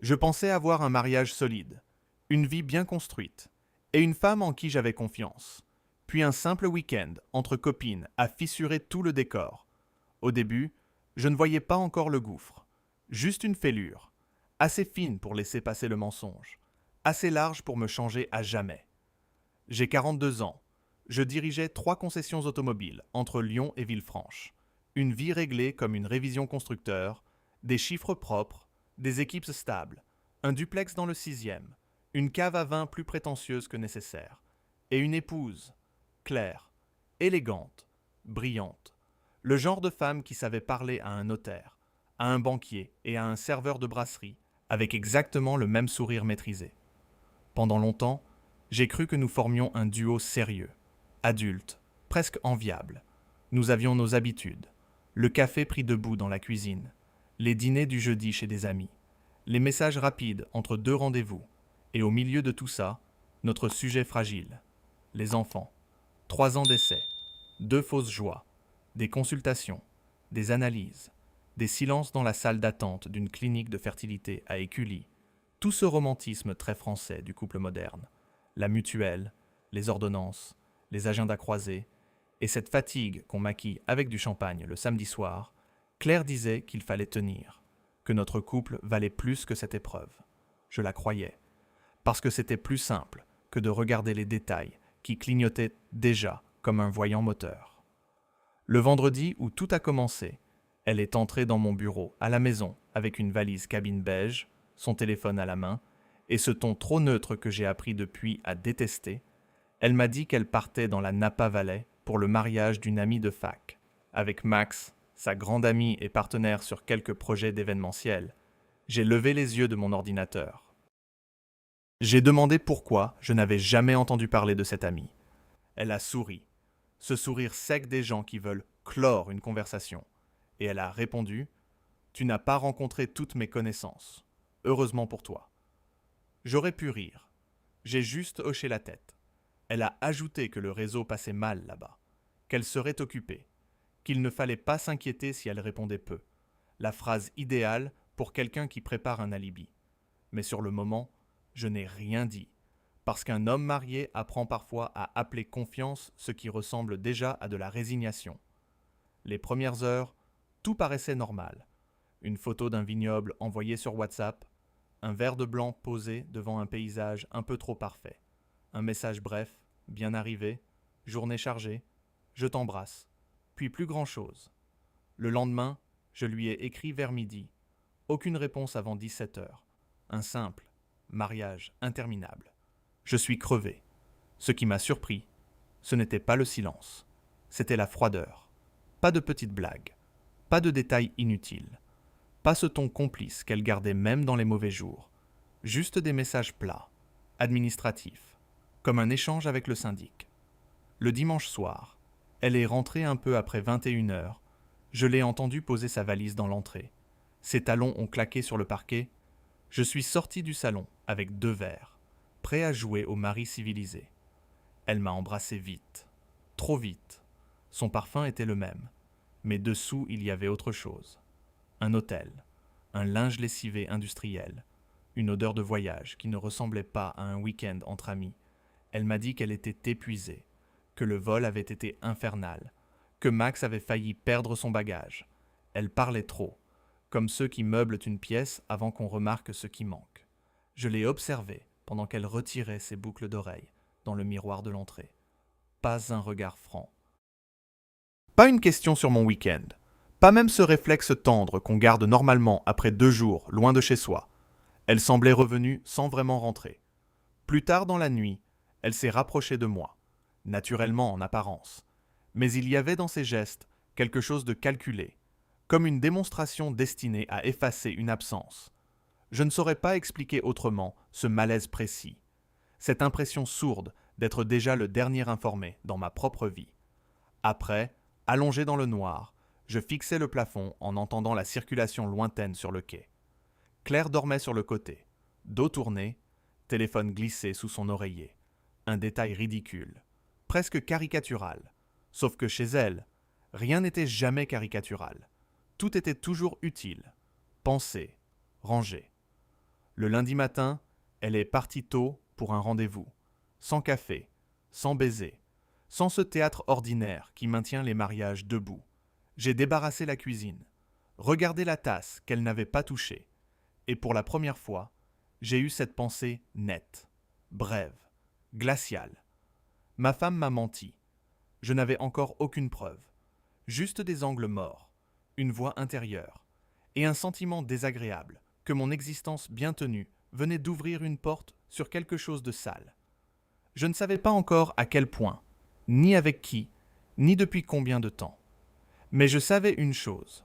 Je pensais avoir un mariage solide, une vie bien construite, et une femme en qui j'avais confiance. Puis un simple week-end entre copines a fissuré tout le décor. Au début, je ne voyais pas encore le gouffre. Juste une fêlure, assez fine pour laisser passer le mensonge, assez large pour me changer à jamais. J'ai 42 ans. Je dirigeais 3 concessions automobiles entre Lyon et Villefranche. Une vie réglée comme une révision constructeur, des chiffres propres, des équipes stables, un duplex dans le 6e, une cave à vin plus prétentieuse que nécessaire, et une épouse, claire, élégante, brillante, le genre de femme qui savait parler à un notaire, à un banquier et à un serveur de brasserie, avec exactement le même sourire maîtrisé. Pendant longtemps, j'ai cru que nous formions un duo sérieux, adulte, presque enviable. Nous avions nos habitudes, le café pris debout dans la cuisine, les dîners du jeudi chez des amis, les messages rapides entre 2 rendez-vous, et au milieu de tout ça, notre sujet fragile, les enfants. 3 ans d'essai, 2 fausses joies, des consultations, des analyses, des silences dans la salle d'attente d'une clinique de fertilité à Écully, tout ce romantisme très français du couple moderne, la mutuelle, les ordonnances, les agendas croisés, et cette fatigue qu'on maquille avec du champagne le samedi soir, Claire disait qu'il fallait tenir, que notre couple valait plus que cette épreuve. Je la croyais, parce que c'était plus simple que de regarder les détails qui clignotaient déjà comme un voyant moteur. Le vendredi où tout a commencé, elle est entrée dans mon bureau, à la maison, avec une valise cabine beige, son téléphone à la main, et ce ton trop neutre que j'ai appris depuis à détester. Elle m'a dit qu'elle partait dans la Napa Valley pour le mariage d'une amie de fac, avec Max, sa grande amie et partenaire sur quelques projets d'événementiel. J'ai levé les yeux de mon ordinateur. J'ai demandé pourquoi je n'avais jamais entendu parler de cette amie. Elle a souri, ce sourire sec des gens qui veulent clore une conversation, et elle a répondu « Tu n'as pas rencontré toutes mes connaissances. Heureusement pour toi. » J'aurais pu rire. J'ai juste hoché la tête. Elle a ajouté que le réseau passait mal là-bas, qu'elle serait occupée, qu'il ne fallait pas s'inquiéter si elle répondait peu. La phrase idéale pour quelqu'un qui prépare un alibi. Mais sur le moment, je n'ai rien dit, parce qu'un homme marié apprend parfois à appeler confiance ce qui ressemble déjà à de la résignation. Les premières heures, tout paraissait normal. Une photo d'un vignoble envoyée sur WhatsApp, un verre de blanc posé devant un paysage un peu trop parfait, un message bref, bien arrivé, journée chargée, je t'embrasse, puis plus grand-chose. Le lendemain, je lui ai écrit vers midi, aucune réponse avant 17 heures, un simple mariage interminable. Je suis crevé. Ce qui m'a surpris, ce n'était pas le silence, c'était la froideur. Pas de petites blagues, pas de détails inutiles, pas ce ton complice qu'elle gardait même dans les mauvais jours, juste des messages plats, administratifs, comme un échange avec le syndic. Le dimanche soir, elle est rentrée un peu après 21 heures, je l'ai entendue poser sa valise dans l'entrée. Ses talons ont claqué sur le parquet. Je suis sorti du salon avec 2 verres, prêt à jouer au mari civilisé. Elle m'a embrassé vite, trop vite. Son parfum était le même, mais dessous il y avait autre chose. Un hôtel, un linge lessivé industriel, une odeur de voyage qui ne ressemblait pas à un week-end entre amis. Elle m'a dit qu'elle était épuisée, que le vol avait été infernal, que Max avait failli perdre son bagage. Elle parlait trop, comme ceux qui meublent une pièce avant qu'on remarque ce qui manque. Je l'ai observée pendant qu'elle retirait ses boucles d'oreilles dans le miroir de l'entrée. Pas un regard franc. Pas une question sur mon week-end. Pas même ce réflexe tendre qu'on garde normalement après 2 jours loin de chez soi. Elle semblait revenue sans vraiment rentrer. Plus tard dans la nuit, elle s'est rapprochée de moi, naturellement en apparence. Mais il y avait dans ses gestes quelque chose de calculé, comme une démonstration destinée à effacer une absence. Je ne saurais pas expliquer autrement ce malaise précis, cette impression sourde d'être déjà le dernier informé dans ma propre vie. Après, allongé dans le noir, je fixais le plafond en entendant la circulation lointaine sur le quai. Claire dormait sur le côté, dos tourné, téléphone glissé sous son oreiller. Un détail ridicule, presque caricatural. Sauf que chez elle, rien n'était jamais caricatural. Tout était toujours utile, pensé, rangé. Le lundi matin, elle est partie tôt pour un rendez-vous, sans café, sans baiser, sans ce théâtre ordinaire qui maintient les mariages debout. J'ai débarrassé la cuisine, regardé la tasse qu'elle n'avait pas touchée, et pour la première fois, j'ai eu cette pensée nette, brève, glaciale. Ma femme m'a menti. Je n'avais encore aucune preuve, juste des angles morts, une voix intérieure, et un sentiment désagréable que mon existence bien tenue venait d'ouvrir une porte sur quelque chose de sale. Je ne savais pas encore à quel point, ni avec qui, ni depuis combien de temps. Mais je savais une chose.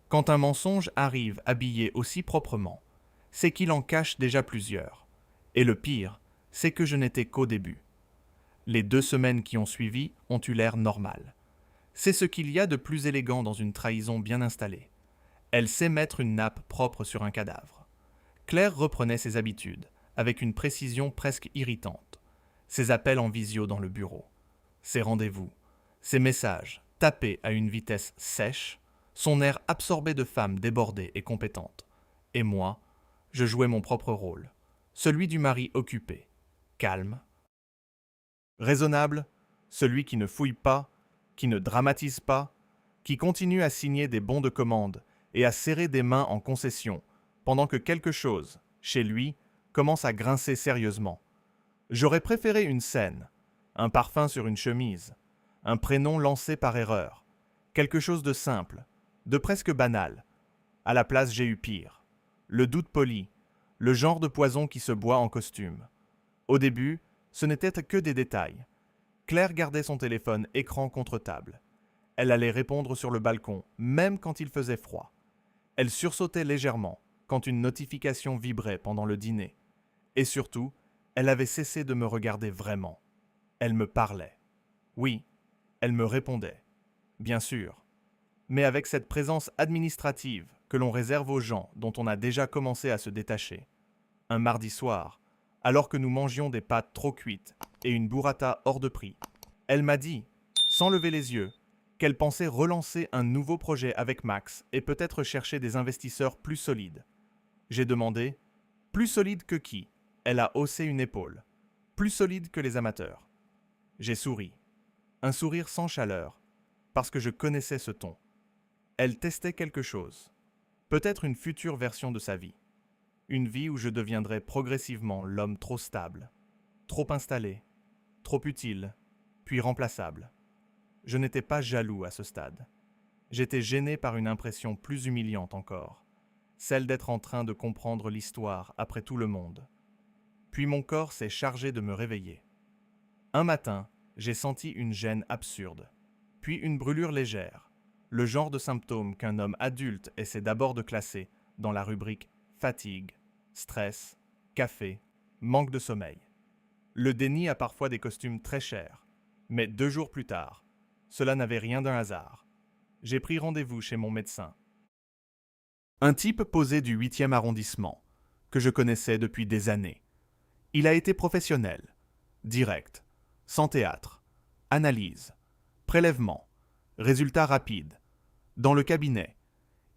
Quand un mensonge arrive habillé aussi proprement, c'est qu'il en cache déjà plusieurs. Et le pire, c'est que je n'étais qu'au début. Les 2 semaines qui ont suivi ont eu l'air normales. C'est ce qu'il y a de plus élégant dans une trahison bien installée. Elle sait mettre une nappe propre sur un cadavre. Claire reprenait ses habitudes, avec une précision presque irritante. Ses appels en visio dans le bureau, ses rendez-vous, ses messages tapés à une vitesse sèche, son air absorbé de femme débordée et compétente. Et moi, je jouais mon propre rôle, celui du mari occupé, calme, raisonnable, celui qui ne fouille pas, qui ne dramatise pas, qui continue à signer des bons de commande et à serrer des mains en concession, pendant que quelque chose, chez lui, commence à grincer sérieusement. J'aurais préféré une scène, un parfum sur une chemise, un prénom lancé par erreur, quelque chose de simple, de presque banal. À la place, j'ai eu pire. Le doute poli, le genre de poison qui se boit en costume. Au début, ce n'était que des détails. Claire gardait son téléphone écran contre table. Elle allait répondre sur le balcon, même quand il faisait froid. Elle sursautait légèrement quand une notification vibrait pendant le dîner. Et surtout, elle avait cessé de me regarder vraiment. Elle me parlait. Oui, elle me répondait. Bien sûr. Mais avec cette présence administrative que l'on réserve aux gens dont on a déjà commencé à se détacher. Un mardi soir, alors que nous mangions des pâtes trop cuites et une burrata hors de prix, elle m'a dit, sans lever les yeux, qu'elle pensait relancer un nouveau projet avec Max et peut-être chercher des investisseurs plus solides. J'ai demandé, plus solides que qui? Elle a haussé une épaule. Plus solide que les amateurs. J'ai souri. Un sourire sans chaleur, parce que je connaissais ce ton. Elle testait quelque chose. Peut-être une future version de sa vie. Une vie où je deviendrais progressivement l'homme trop stable, trop installé, trop utile, puis remplaçable. Je n'étais pas jaloux à ce stade. J'étais gêné par une impression plus humiliante encore, celle d'être en train de comprendre l'histoire après tout le monde. Puis mon corps s'est chargé de me réveiller. Un matin, j'ai senti une gêne absurde, puis une brûlure légère, le genre de symptôme qu'un homme adulte essaie d'abord de classer dans la rubrique fatigue, stress, café, manque de sommeil. Le déni a parfois des costumes très chers, mais 2 jours plus tard, cela n'avait rien d'un hasard. J'ai pris rendez-vous chez mon médecin. Un type posé du 8e arrondissement, que je connaissais depuis des années. Il a été professionnel, direct, sans théâtre, analyse, prélèvement, résultats rapides. Dans le cabinet,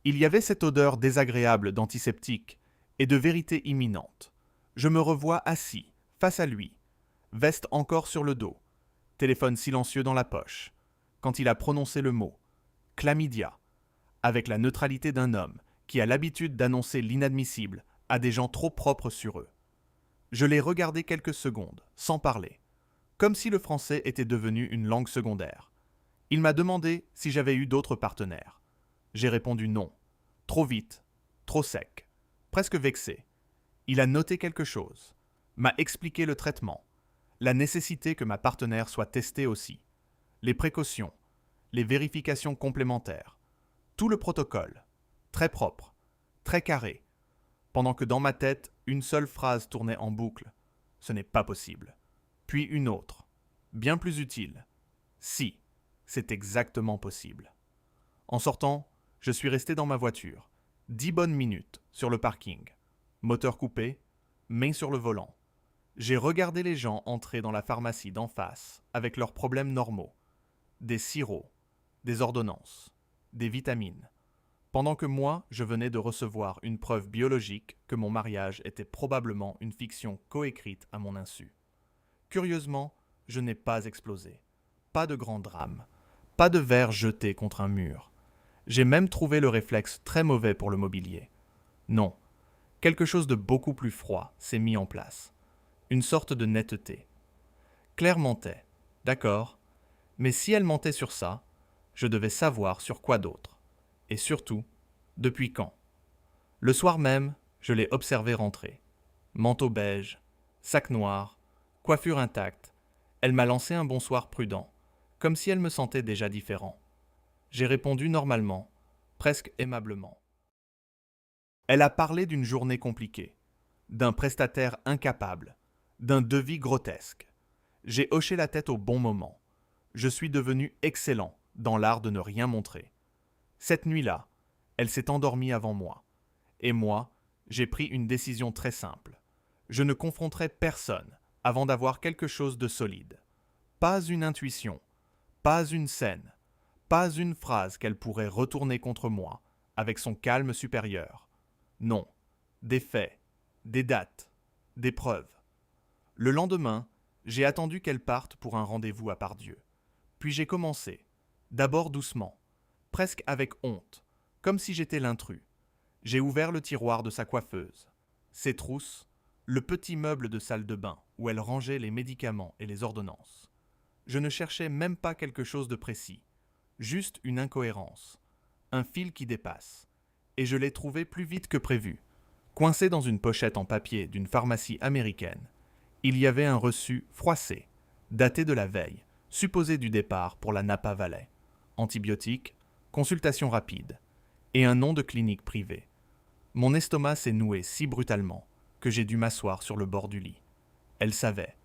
il y avait cette odeur désagréable d'antiseptique et de vérité imminente. Je me revois assis, face à lui, veste encore sur le dos, téléphone silencieux dans la poche, quand il a prononcé le mot « chlamydia », avec la neutralité d'un homme qui a l'habitude d'annoncer l'inadmissible à des gens trop propres sur eux. Je l'ai regardé quelques secondes, sans parler, comme si le français était devenu une langue secondaire. Il m'a demandé si j'avais eu d'autres partenaires. J'ai répondu non. Trop vite, trop sec, presque vexé. Il a noté quelque chose, m'a expliqué le traitement, la nécessité que ma partenaire soit testée aussi, les précautions, les vérifications complémentaires, tout le protocole, très propre, très carré, pendant que dans ma tête, une seule phrase tournait en boucle. Ce n'est pas possible. Puis une autre, bien plus utile. Si, c'est exactement possible. En sortant, je suis resté dans ma voiture, 10 bonnes minutes, sur le parking. Moteur coupé, main sur le volant. J'ai regardé les gens entrer dans la pharmacie d'en face avec leurs problèmes normaux. Des sirops, des ordonnances, des vitamines. pendant que moi, je venais de recevoir une preuve biologique que mon mariage était probablement une fiction coécrite à mon insu. Curieusement, je n'ai pas explosé. Pas de grand drame. Pas de verre jeté contre un mur. J'ai même trouvé le réflexe très mauvais pour le mobilier. Non, quelque chose de beaucoup plus froid s'est mis en place. Une sorte de netteté. Claire mentait, d'accord, mais si elle mentait sur ça, je devais savoir sur quoi d'autre. Et surtout, depuis quand. Le soir même, je l'ai observée rentrer. Manteau beige, sac noir, coiffure intacte. Elle m'a lancé un bonsoir prudent, comme si elle me sentait déjà différent. J'ai répondu normalement, presque aimablement. Elle a parlé d'une journée compliquée, d'un prestataire incapable, d'un devis grotesque. J'ai hoché la tête au bon moment. Je suis devenu excellent dans l'art de ne rien montrer. Cette nuit-là, elle s'est endormie avant moi. Et moi, j'ai pris une décision très simple. Je ne confronterai personne avant d'avoir quelque chose de solide. Pas une intuition, pas une scène, pas une phrase qu'elle pourrait retourner contre moi avec son calme supérieur. Non, des faits, des dates, des preuves. Le lendemain, j'ai attendu qu'elle parte pour un rendez-vous à Pardieu. Puis j'ai commencé, d'abord doucement, presque avec honte, comme si j'étais l'intrus. J'ai ouvert le tiroir de sa coiffeuse, ses trousses, le petit meuble de salle de bain où elle rangeait les médicaments et les ordonnances. Je ne cherchais même pas quelque chose de précis, juste une incohérence, un fil qui dépasse, et je l'ai trouvé plus vite que prévu. Coincé dans une pochette en papier d'une pharmacie américaine, il y avait un reçu froissé, daté de la veille, supposé du départ pour la Napa Valley. Antibiotiques, consultation rapide, et un nom de clinique privée. Mon estomac s'est noué si brutalement que j'ai dû m'asseoir sur le bord du lit. Elle savait,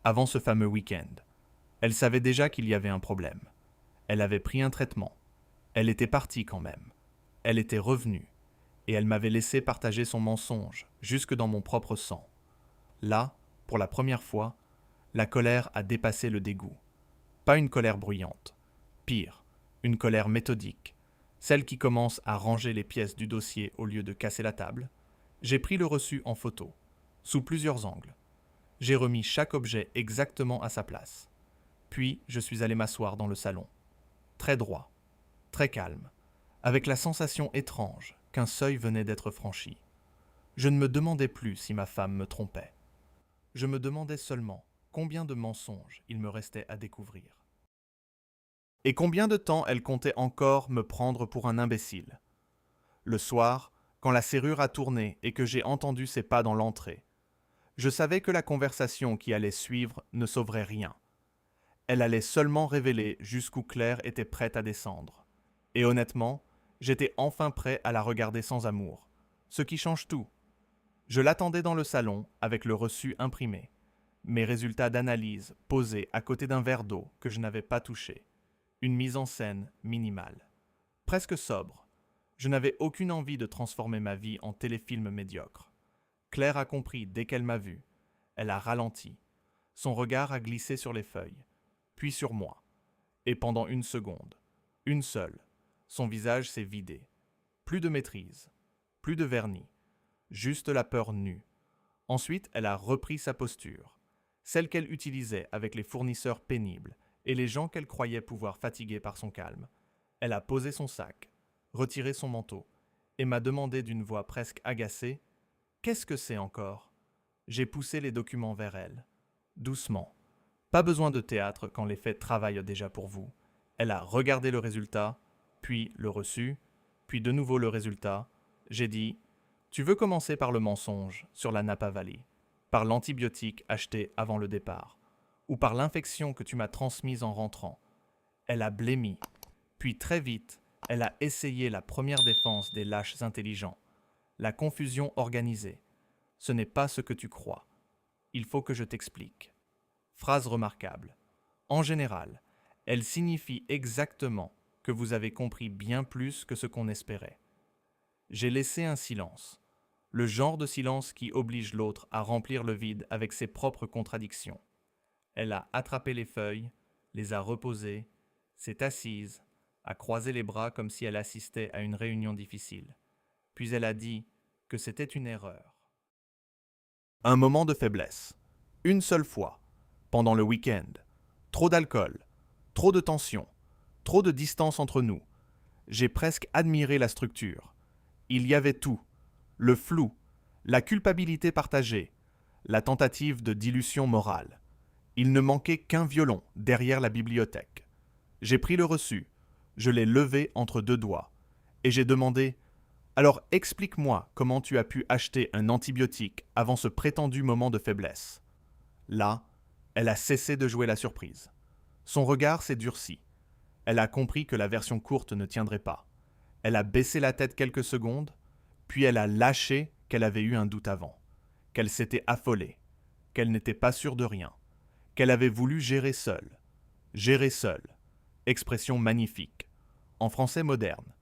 avant ce fameux week-end. Elle savait déjà qu'il y avait un problème. Elle avait pris un traitement. Elle était partie quand même. Elle était revenue. Et elle m'avait laissé partager son mensonge jusque dans mon propre sang. Là, pour la première fois, la colère a dépassé le dégoût. Pas une colère bruyante. Pire, une colère méthodique. Celle qui commence à ranger les pièces du dossier au lieu de casser la table. J'ai pris le reçu en photo, sous plusieurs angles. J'ai remis chaque objet exactement à sa place. Puis, je suis allé m'asseoir dans le salon. Très droit, très calme, avec la sensation étrange qu'un seuil venait d'être franchi. Je ne me demandais plus si ma femme me trompait. Je me demandais seulement combien de mensonges il me restait à découvrir. Et combien de temps elle comptait encore me prendre pour un imbécile. Le soir, quand la serrure a tourné et que j'ai entendu ses pas dans l'entrée, je savais que la conversation qui allait suivre ne sauverait rien. Elle allait seulement révéler jusqu'où Claire était prête à descendre. Et honnêtement, j'étais enfin prêt à la regarder sans amour, ce qui change tout. Je l'attendais dans le salon avec le reçu imprimé, mes résultats d'analyse posés à côté d'un verre d'eau que je n'avais pas touché, une mise en scène minimale. Presque sobre, je n'avais aucune envie de transformer ma vie en téléfilm médiocre. Claire a compris dès qu'elle m'a vu. Elle a ralenti. Son regard a glissé sur les feuilles, puis sur moi. Et pendant une seconde, une seule, son visage s'est vidé. Plus de maîtrise, plus de vernis, juste la peur nue. Ensuite, elle a repris sa posture, celle qu'elle utilisait avec les fournisseurs pénibles et les gens qu'elle croyait pouvoir fatiguer par son calme. Elle a posé son sac, retiré son manteau, et m'a demandé d'une voix presque agacée « Qu'est-ce que c'est encore ?» J'ai poussé les documents vers elle, doucement. Pas besoin de théâtre quand les faits travaillent déjà pour vous. Elle a regardé le résultat, puis le reçu, puis de nouveau le résultat. J'ai dit « Tu veux commencer par le mensonge sur la Napa Valley, par l'antibiotique acheté avant le départ, ou par l'infection que tu m'as transmise en rentrant ?» Elle a blêmi, puis très vite, elle a essayé la première défense des lâches intelligents, la confusion organisée. Ce n'est pas ce que tu crois. Il faut que je t'explique. Phrase remarquable. En général, elle signifie exactement que vous avez compris bien plus que ce qu'on espérait. J'ai laissé un silence, le genre de silence qui oblige l'autre à remplir le vide avec ses propres contradictions. Elle a attrapé les feuilles, les a reposées, s'est assise, a croisé les bras comme si elle assistait à une réunion difficile. Puis elle a dit que c'était une erreur. Un moment de faiblesse. Une seule fois. Pendant le week-end. Trop d'alcool. Trop de tension. Trop de distance entre nous. J'ai presque admiré la structure. Il y avait tout. Le flou. La culpabilité partagée. La tentative de dilution morale. Il ne manquait qu'un violon derrière la bibliothèque. J'ai pris le reçu. Je l'ai levé entre deux doigts. Et j'ai demandé « Alors explique-moi comment tu as pu acheter un antibiotique avant ce prétendu moment de faiblesse. » Là, elle a cessé de jouer la surprise. Son regard s'est durci. Elle a compris que la version courte ne tiendrait pas. Elle a baissé la tête quelques secondes, puis elle a lâché qu'elle avait eu un doute avant, qu'elle s'était affolée, qu'elle n'était pas sûre de rien, qu'elle avait voulu gérer seule. Gérer seule. Expression magnifique. En français moderne.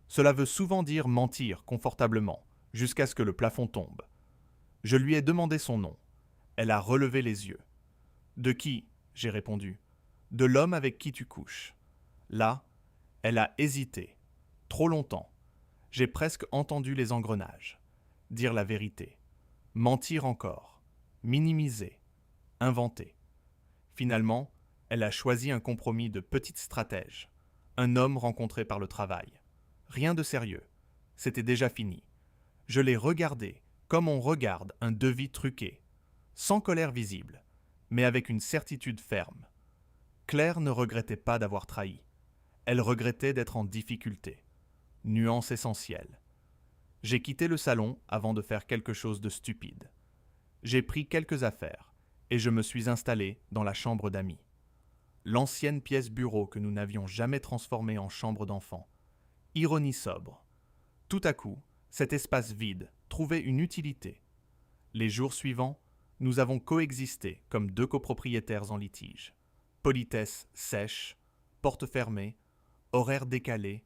Cela veut souvent dire mentir confortablement, jusqu'à ce que le plafond tombe. Je lui ai demandé son nom. Elle a relevé les yeux. De qui ? J'ai répondu. De l'homme avec qui tu couches. Là, elle a hésité. Trop longtemps. J'ai presque entendu les engrenages. Dire la vérité. Mentir encore. Minimiser. Inventer. Finalement, elle a choisi un compromis de petite stratège. Un homme rencontré par le travail. Rien de sérieux. C'était déjà fini. Je l'ai regardé comme on regarde un devis truqué, sans colère visible, mais avec une certitude ferme. Claire ne regrettait pas d'avoir trahi. Elle regrettait d'être en difficulté. Nuance essentielle. J'ai quitté le salon avant de faire quelque chose de stupide. J'ai pris quelques affaires et je me suis installé dans la chambre d'amis. L'ancienne pièce bureau que nous n'avions jamais transformée en chambre d'enfant. Ironie sobre. Tout à coup, cet espace vide trouvait une utilité. Les jours suivants, nous avons coexisté comme deux copropriétaires en litige. Politesse sèche, porte fermée, horaire décalé.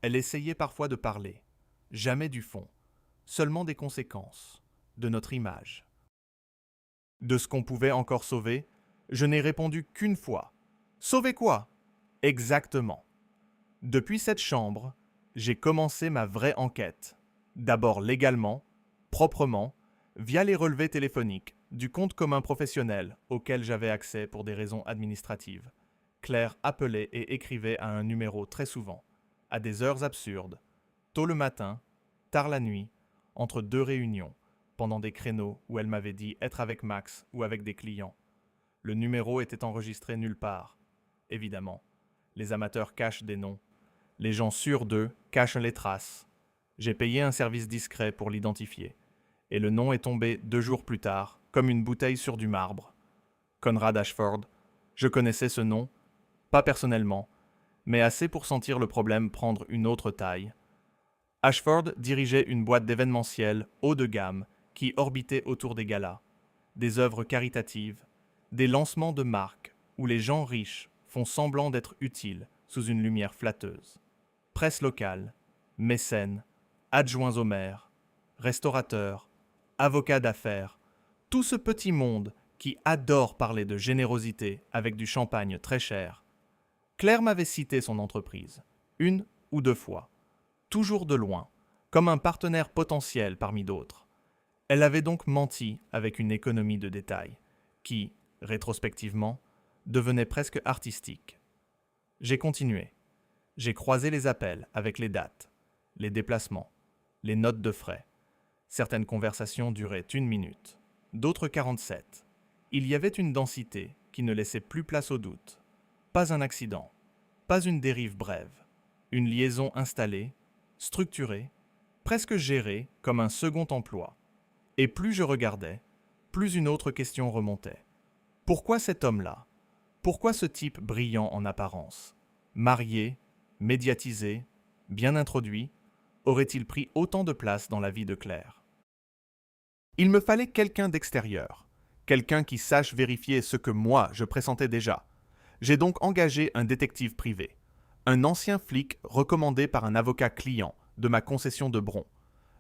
Elle essayait parfois de parler, jamais du fond, seulement des conséquences, de notre image. De ce qu'on pouvait encore sauver, je n'ai répondu qu'une fois. Sauver quoi ? Exactement. Depuis cette chambre, j'ai commencé ma vraie enquête. D'abord légalement, proprement, via les relevés téléphoniques du compte commun professionnel auquel j'avais accès pour des raisons administratives. Claire appelait et écrivait à un numéro très souvent, à des heures absurdes, tôt le matin, tard la nuit, entre deux réunions, pendant des créneaux où elle m'avait dit être avec Max ou avec des clients. Le numéro était enregistré nulle part. Évidemment, les amateurs cachent des noms. Les gens sûrs d'eux cachent les traces. J'ai payé un service discret pour l'identifier. Et le nom est tombé 2 jours plus tard, comme une bouteille sur du marbre. Conrad Ashford. Je connaissais ce nom, pas personnellement, mais assez pour sentir le problème prendre une autre taille. Ashford dirigeait une boîte d'événementiel haut de gamme qui orbitait autour des galas, des œuvres caritatives, des lancements de marques où les gens riches font semblant d'être utiles sous une lumière flatteuse. Presse locale, mécènes, adjoints au maire, restaurateurs, avocats d'affaires, tout ce petit monde qui adore parler de générosité avec du champagne très cher. Claire m'avait cité son entreprise, 1 ou 2 fois, toujours de loin, comme un partenaire potentiel parmi d'autres. Elle avait donc menti avec une économie de détail, qui, rétrospectivement, devenait presque artistique. J'ai continué. J'ai croisé les appels avec les dates, les déplacements, les notes de frais. Certaines conversations duraient 1 minute, d'autres 47. Il y avait une densité qui ne laissait plus place au doute. Pas un accident, pas une dérive brève, une liaison installée, structurée, presque gérée comme un second emploi. Et plus je regardais, plus une autre question remontait. Pourquoi cet homme-là ? Pourquoi ce type brillant en apparence, marié, médiatisé, bien introduit, aurait-il pris autant de place dans la vie de Claire ? Il me fallait quelqu'un d'extérieur, quelqu'un qui sache vérifier ce que moi je pressentais déjà. J'ai donc engagé un détective privé, un ancien flic recommandé par un avocat client de ma concession de Bron,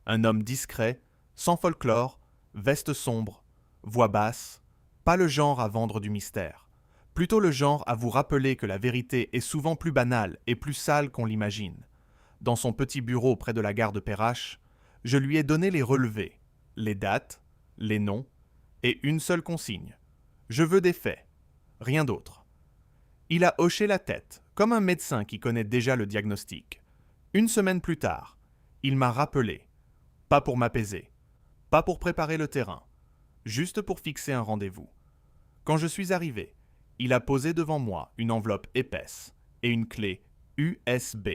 un homme discret, sans folklore, veste sombre, voix basse, pas le genre à vendre du mystère, Plutôt le genre à vous rappeler que la vérité est souvent plus banale et plus sale qu'on l'imagine. Dans son petit bureau près de la gare de Perrache, je lui ai donné les relevés, les dates, les noms, et une seule consigne. Je veux des faits, rien d'autre. Il a hoché la tête, comme un médecin qui connaît déjà le diagnostic. Une semaine plus tard, il m'a rappelé, pas pour m'apaiser, pas pour préparer le terrain, juste pour fixer un rendez-vous. Quand je suis arrivé, il a posé devant moi une enveloppe épaisse et une clé USB,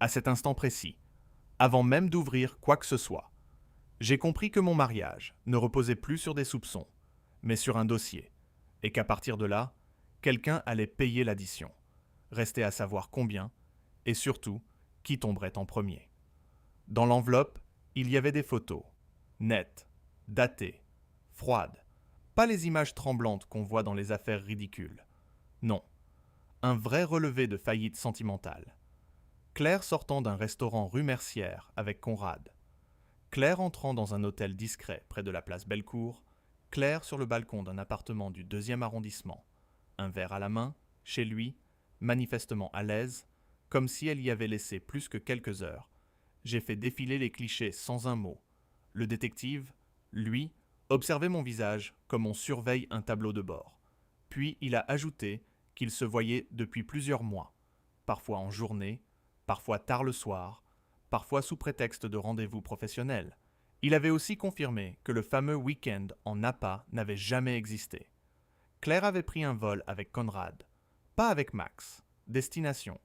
à cet instant précis, avant même d'ouvrir quoi que ce soit. J'ai compris que mon mariage ne reposait plus sur des soupçons, mais sur un dossier, et qu'à partir de là, quelqu'un allait payer l'addition. Restait à savoir combien, et surtout, qui tomberait en premier. Dans l'enveloppe, il y avait des photos, nettes, datées, froides, pas les images tremblantes qu'on voit dans les affaires ridicules. Non, un vrai relevé de faillite sentimentale. Claire sortant d'un restaurant rue Mercière avec Conrad. Claire entrant dans un hôtel discret près de la place Bellecour. Claire sur le balcon d'un appartement du 2e arrondissement. Un verre à la main, chez lui, manifestement à l'aise, comme si elle y avait laissé plus que quelques heures. J'ai fait défiler les clichés sans un mot. Le détective, lui, observait mon visage comme on surveille un tableau de bord. Puis il a ajouté qu'il se voyait depuis plusieurs mois, parfois en journée, parfois tard le soir, parfois sous prétexte de rendez-vous professionnels. Il avait aussi confirmé que le fameux week-end en Napa n'avait jamais existé. Claire avait pris un vol avec Conrad, pas avec Max. Destination: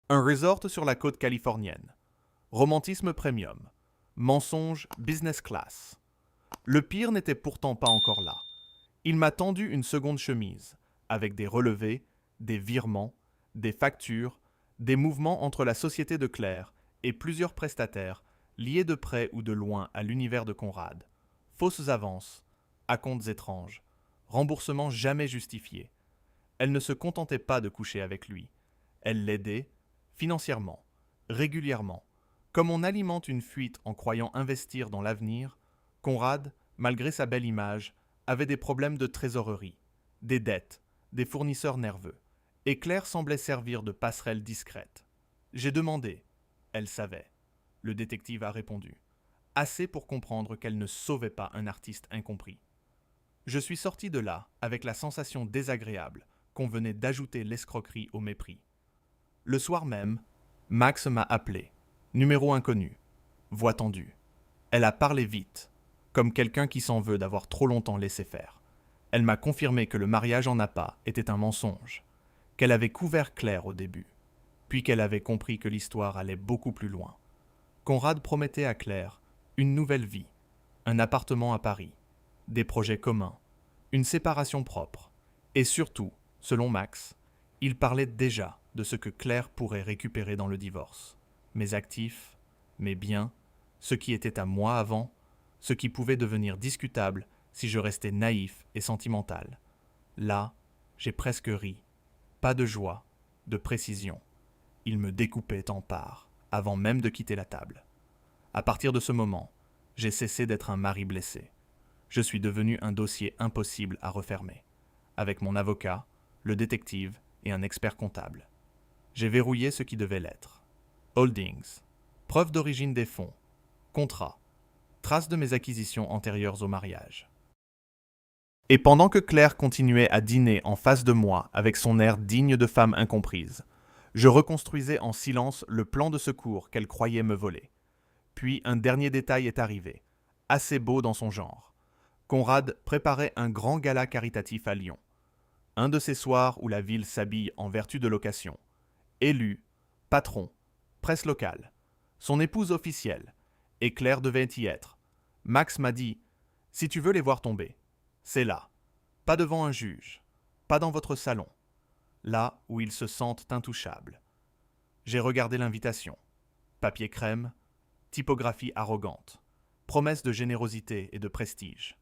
un resort sur la côte californienne. Romantisme premium. Mensonge business class. Le pire n'était pourtant pas encore là. Il m'a tendu une seconde chemise, avec des relevés, des virements, des factures, des mouvements entre la société de Claire et plusieurs prestataires liés de près ou de loin à l'univers de Conrad. Fausses avances, acomptes étranges, remboursements jamais justifiés. Elle ne se contentait pas de coucher avec lui. Elle l'aidait, financièrement, régulièrement. Comme on alimente une fuite en croyant investir dans l'avenir, Conrad, malgré sa belle image, avait des problèmes de trésorerie, des dettes, des fournisseurs nerveux. Et Claire semblait servir de passerelle discrète. J'ai demandé. Elle savait. Le détective a répondu. Assez pour comprendre qu'elle ne sauvait pas un artiste incompris. Je suis sorti de là avec la sensation désagréable qu'on venait d'ajouter l'escroquerie au mépris. Le soir même, Max m'a appelé. Numéro inconnu. Voix tendue. Elle a parlé vite, comme quelqu'un qui s'en veut d'avoir trop longtemps laissé faire. Elle m'a confirmé que le mariage en Napa était un mensonge, qu'elle avait couvert Claire au début, puis qu'elle avait compris que l'histoire allait beaucoup plus loin. Conrad promettait à Claire une nouvelle vie, un appartement à Paris, des projets communs, une séparation propre, et surtout, selon Max, il parlait déjà de ce que Claire pourrait récupérer dans le divorce. Mes actifs, mes biens, ce qui était à moi avant, ce qui pouvait devenir discutable si je restais naïf et sentimental. Là, j'ai presque ri. Pas de joie, de précision. Il me découpait en parts, avant même de quitter la table. À partir de ce moment, j'ai cessé d'être un mari blessé. Je suis devenu un dossier impossible à refermer, avec mon avocat, le détective et un expert comptable. J'ai verrouillé ce qui devait l'être. Holdings, preuve d'origine des fonds, contrat, traces de mes acquisitions antérieures au mariage. Et pendant que Claire continuait à dîner en face de moi avec son air digne de femme incomprise, je reconstruisais en silence le plan de secours qu'elle croyait me voler. Puis un dernier détail est arrivé, assez beau dans son genre. Conrad préparait un grand gala caritatif à Lyon. Un de ces soirs où la ville s'habille en vertu de l'occasion. Élu, patron, presse locale, son épouse officielle, et Claire devait y être. Max m'a dit « Si tu veux les voir tomber, c'est là, pas devant un juge, pas dans votre salon, là où ils se sentent intouchables. » J'ai regardé l'invitation. Papier crème, typographie arrogante, promesse de générosité et de prestige.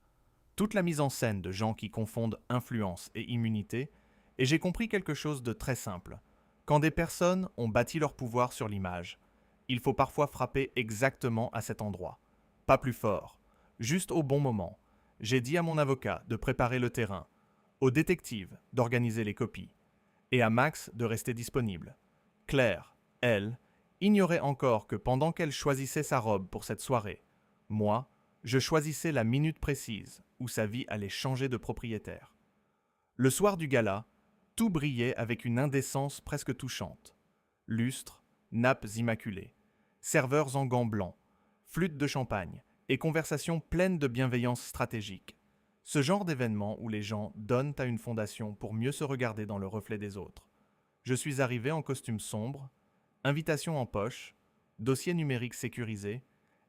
Toute la mise en scène de gens qui confondent influence et immunité, et j'ai compris quelque chose de très simple. Quand des personnes ont bâti leur pouvoir sur l'image, il faut parfois frapper exactement à cet endroit. Pas plus fort, juste au bon moment. J'ai dit à mon avocat de préparer le terrain. Au détective d'organiser les copies, et à Max de rester disponible. Claire, elle, ignorait encore que pendant qu'elle choisissait sa robe pour cette soirée, moi, je choisissais la minute précise où sa vie allait changer de propriétaire. Le soir du gala, tout brillait avec une indécence presque touchante. Lustres, nappes immaculées, serveurs en gants blancs, flûtes de champagne et conversations pleines de bienveillance stratégique. Ce genre d'événement où les gens donnent à une fondation pour mieux se regarder dans le reflet des autres. Je suis arrivé en costume sombre, invitation en poche, dossier numérique sécurisé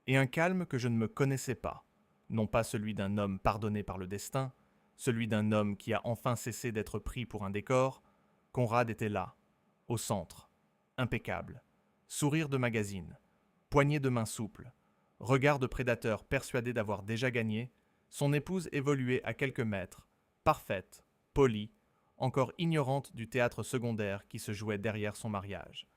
et un calme que je ne me connaissais pas. Non pas celui d'un homme pardonné par le destin, celui d'un homme qui a enfin cessé d'être pris pour un décor. Conrad était là, au centre, impeccable, sourire de magazine, poignée de main souple, regard de prédateur persuadé d'avoir déjà gagné, son épouse évoluait à quelques mètres, parfaite, polie, encore ignorante du théâtre secondaire qui se jouait derrière son mariage.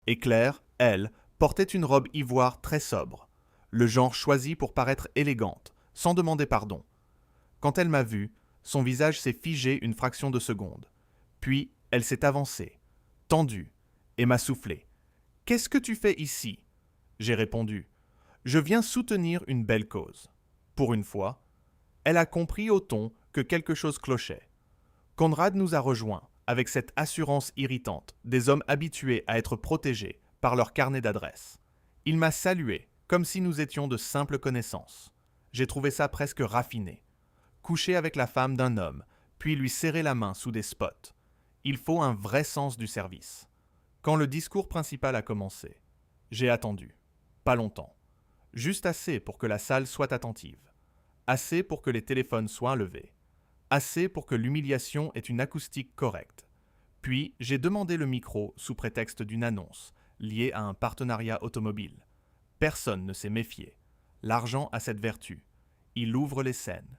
Et Claire, elle, portait une robe ivoire très sobre, le genre choisi pour paraître élégante, sans demander pardon. Quand elle m'a vu, son visage s'est figé une fraction de seconde. Puis, elle s'est avancée, tendue, et m'a soufflé. « Qu'est-ce que tu fais ici ?» J'ai répondu. « Je viens soutenir une belle cause. » Pour une fois, elle a compris au ton que quelque chose clochait. Conrad nous a rejoints avec cette assurance irritante des hommes habitués à être protégés par leur carnet d'adresses. Il m'a salué comme si nous étions de simples connaissances. J'ai trouvé ça presque raffiné. Coucher avec la femme d'un homme, puis lui serrer la main sous des spots. Il faut un vrai sens du service. Quand le discours principal a commencé, j'ai attendu. Pas longtemps. Juste assez pour que la salle soit attentive. Assez pour que les téléphones soient levés. Assez pour que l'humiliation ait une acoustique correcte. Puis, j'ai demandé le micro sous prétexte d'une annonce, liée à un partenariat automobile. Personne ne s'est méfié. L'argent a cette vertu. Il ouvre les scènes.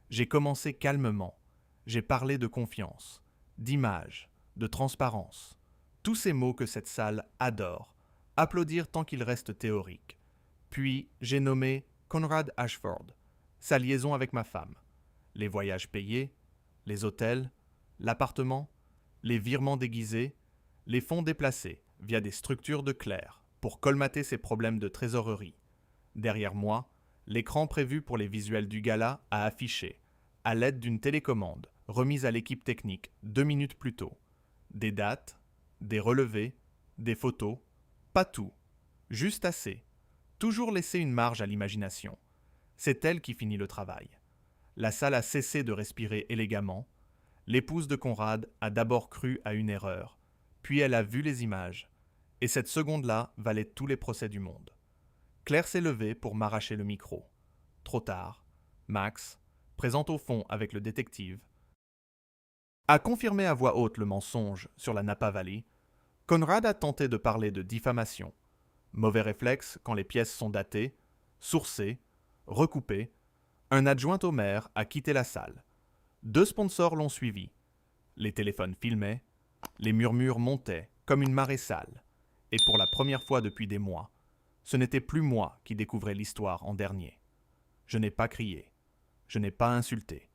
J'ai commencé calmement. J'ai parlé de confiance, d'image, de transparence. Tous ces mots que cette salle adore. Applaudir tant qu'ils restent théoriques. Puis, j'ai nommé Conrad Ashford, sa liaison avec ma femme. Les voyages payés, les hôtels, l'appartement, les virements déguisés, les fonds déplacés via des structures de Claire pour colmater ses problèmes de trésorerie. Derrière moi, l'écran prévu pour les visuels du gala a affiché, à l'aide d'une télécommande remise à l'équipe technique 2 minutes plus tôt, des dates, des relevés, des photos, pas tout, juste assez. Toujours laisser une marge à l'imagination. C'est elle qui finit le travail. La salle a cessé de respirer élégamment. L'épouse de Conrad a d'abord cru à une erreur, puis elle a vu les images, et cette seconde-là valait tous les procès du monde. Claire s'est levée pour m'arracher le micro. Trop tard, Max, présent au fond avec le détective, a confirmé à voix haute le mensonge sur la Napa Valley. Conrad a tenté de parler de diffamation. Mauvais réflexe quand les pièces sont datées, sourcées, recoupées. Un adjoint au maire a quitté la salle. 2 sponsors l'ont suivi. Les téléphones filmaient, les murmures montaient comme une marée sale. Et pour la première fois depuis des mois, ce n'était plus moi qui découvrais l'histoire en dernier. Je n'ai pas crié. Je n'ai pas insulté.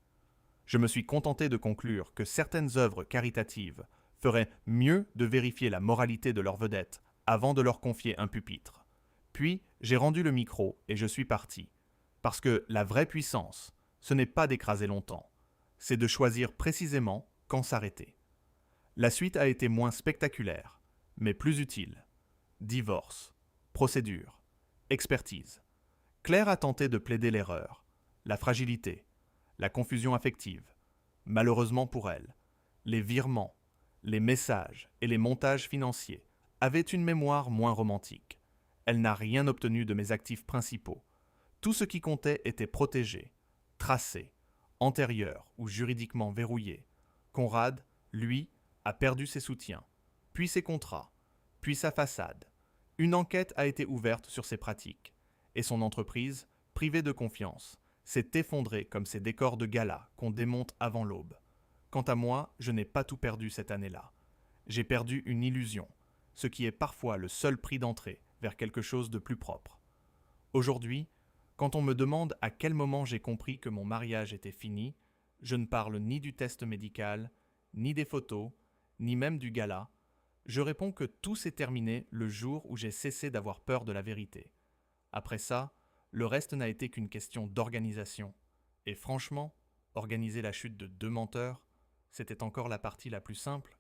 Je me suis contenté de conclure que certaines œuvres caritatives feraient mieux de vérifier la moralité de leurs vedettes avant de leur confier un pupitre. Puis, j'ai rendu le micro et je suis parti. Parce que la vraie puissance, ce n'est pas d'écraser longtemps, c'est de choisir précisément quand s'arrêter. La suite a été moins spectaculaire, mais plus utile. Divorce, procédure, expertise. Claire a tenté de plaider l'erreur, la fragilité, la confusion affective. Malheureusement pour elle, les virements, les messages et les montages financiers avaient une mémoire moins romantique. Elle n'a rien obtenu de mes actifs principaux. Tout ce qui comptait était protégé, tracé, antérieur ou juridiquement verrouillé. Conrad, lui, a perdu ses soutiens, puis ses contrats, puis sa façade. Une enquête a été ouverte sur ses pratiques, et son entreprise, privée de confiance, s'est effondrée comme ces décors de gala qu'on démonte avant l'aube. Quant à moi, je n'ai pas tout perdu cette année-là. J'ai perdu une illusion, ce qui est parfois le seul prix d'entrée vers quelque chose de plus propre. Aujourd'hui, quand on me demande à quel moment j'ai compris que mon mariage était fini, Je ne parle ni du test médical, ni des photos, ni même du gala. Je réponds que tout s'est terminé le jour où j'ai cessé d'avoir peur de la vérité. Après ça, le reste n'a été qu'une question d'organisation. Et franchement, organiser la chute de 2 menteurs, c'était encore la partie la plus simple.